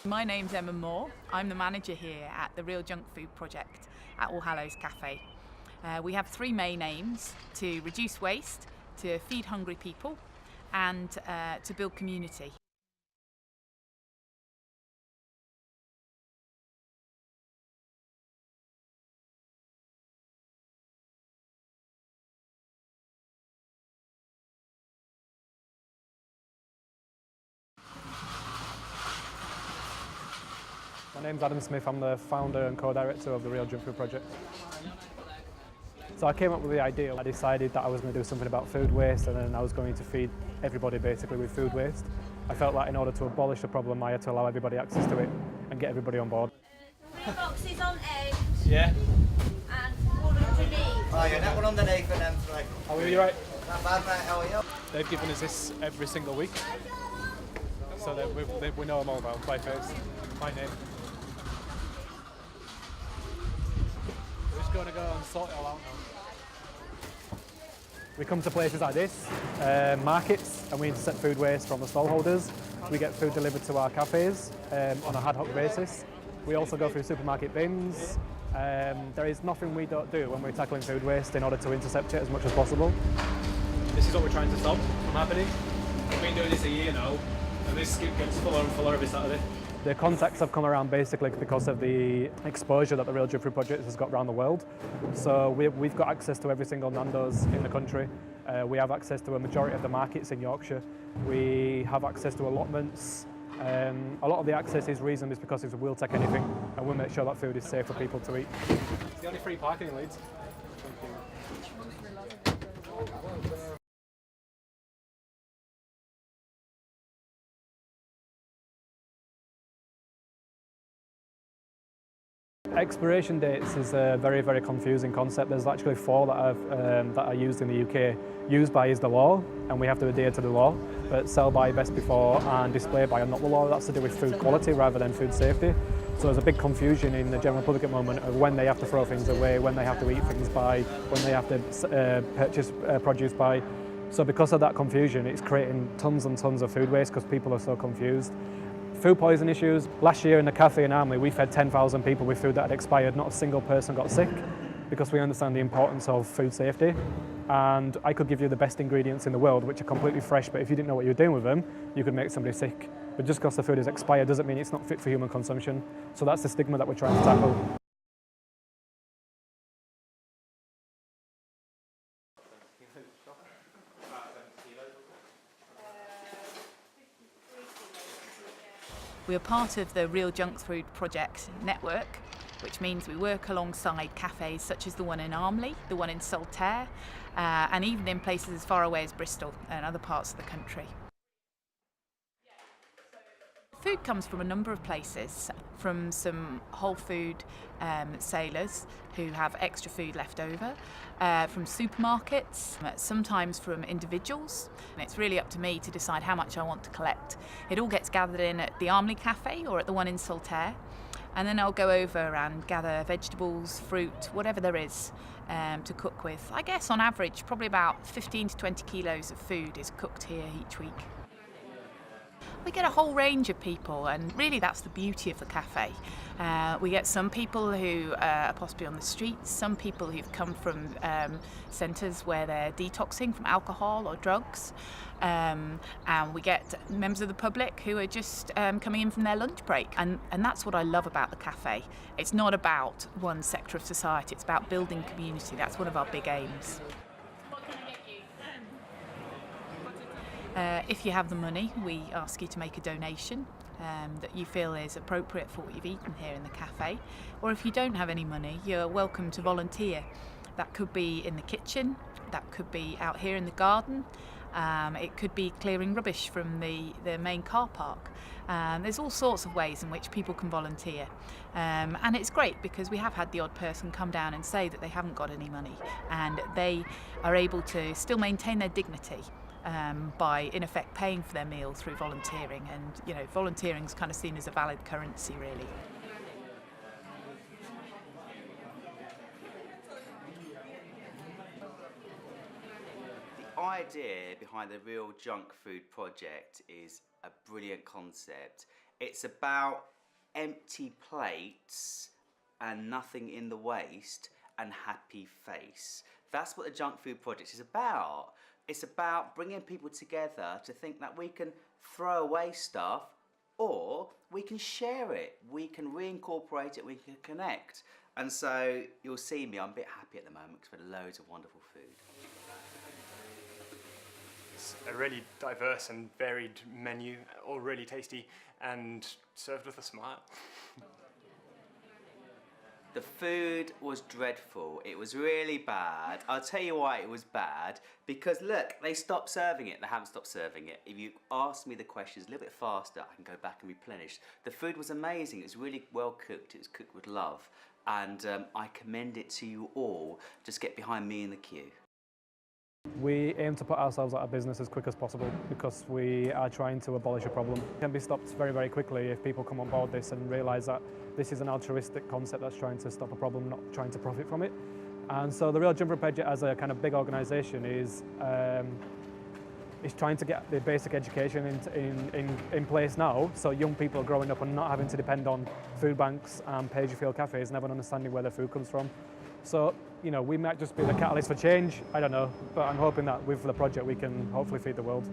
My name's Emma Moore. I'm the manager here at the Real Junk Food Project at All Hallows Cafe. We have three main aims: to reduce waste, to feed hungry people, and to build community. My name's Adam Smith, I'm the founder and co-director of the Real Junk Food Project. So I came up with the idea. I decided that I was going to do something about food waste, and then I was going to feed everybody basically with food waste. I felt like in order to abolish the problem I had to allow everybody access to it and get everybody on board. 3 boxes on eggs. Yeah. And one underneath. Oh yeah, that one underneath and then 3. How are you, right? Not bad mate, how are you? They've given us this every single week, so that we know them all by face, by name. We're just going to go and sort it all out now. We come to places like this, markets, and we intercept food waste from the stallholders. We get food delivered to our cafes on a ad hoc basis. We also go through supermarket bins. There is nothing we don't do when we're tackling food waste in order to intercept it as much as possible. This is what we're trying to stop from happening. We've been doing this a year now, and this gets fuller and fuller every Saturday. The contacts have come around basically because of the exposure that the Real Junk Food Project has got around the world. So we've got access to every single Nando's in the country. We have access to a majority of the markets in Yorkshire. We have access to allotments. A lot of the access is reason is because we'll take anything, and we'll make sure that food is safe for people to eat. It's the only free parking in Leeds. Expiration dates is a very, very confusing concept. There's actually 4 that are used in the UK. Use by is the law, and we have to adhere to the law, but sell by, best before, and display by are not the law. That's to do with food quality rather than food safety. So there's a big confusion in the general public at the moment of when they have to throw things away, when they have to eat things by, when they have to purchase produce by. So because of that confusion, it's creating tons and tons of food waste because people are so confused. Food poison issues. Last year in the cafe in Armley, we fed 10,000 people with food that had expired. Not a single person got sick because we understand the importance of food safety. And I could give you the best ingredients in the world, which are completely fresh, but if you didn't know what you were doing with them, you could make somebody sick. But just because the food is expired doesn't mean it's not fit for human consumption. So that's the stigma that we're trying to tackle. We are part of the Real Junk Food Project network, which means we work alongside cafes such as the one in Armley, the one in Saltaire, and even in places as far away as Bristol and other parts of the country. Food comes from a number of places, from some whole food sailors who have extra food left over, from supermarkets, sometimes from individuals. And it's really up to me to decide how much I want to collect. It all gets gathered in at the Armley Cafe or at the one in Saltaire, and then I'll go over and gather vegetables, fruit, whatever there is to cook with. I guess on average probably about 15 to 20 kilos of food is cooked here each week. We get a whole range of people, and really that's the beauty of the cafe. We get some people who are possibly on the streets, some people who've come from centres where they're detoxing from alcohol or drugs, and we get members of the public who are just coming in from their lunch break. And that's what I love about the cafe. It's not about one sector of society, it's about building community. That's one of our big aims. If you have the money, we ask you to make a donation that you feel is appropriate for what you've eaten here in the cafe. Or if you don't have any money, you're welcome to volunteer. That could be in the kitchen, that could be out here in the garden, it could be clearing rubbish from the main car park. There's all sorts of ways in which people can volunteer. And it's great because we have had the odd person come down and say that they haven't got any money and they are able to still maintain their dignity. By in effect paying for their meal through volunteering, and you know, volunteering is kind of seen as a valid currency really. The idea behind the Real Junk Food Project is a brilliant concept. It's about empty plates and nothing in the waste and happy face. That's what the Junk Food Project is about. It's about bringing people together to think that we can throw away stuff or we can share it, we can reincorporate it, we can connect. And so you'll see me, I'm a bit happy at the moment because we've got loads of wonderful food. It's a really diverse and varied menu, all really tasty and served with a smile. The food was dreadful. It was really bad. I'll tell you why it was bad. Because look, they stopped serving it. They haven't stopped serving it. If you ask me the questions a little bit faster, I can go back and replenish. The food was amazing. It was really well cooked. It was cooked with love. And I commend it to you all. Just get behind me in the queue. We aim to put ourselves out of business as quick as possible because we are trying to abolish a problem. It can be stopped very, very quickly if people come on board this and realise that this is an altruistic concept that's trying to stop a problem, not trying to profit from it. And so the Real Junk Food Project as a kind of big organisation is trying to get the basic education in place now, so young people are growing up and not having to depend on food banks and pay-as-you-feel cafes, never understanding where their food comes from. So, you know, we might just be the catalyst for change, I don't know, but I'm hoping that with the project we can hopefully feed the world.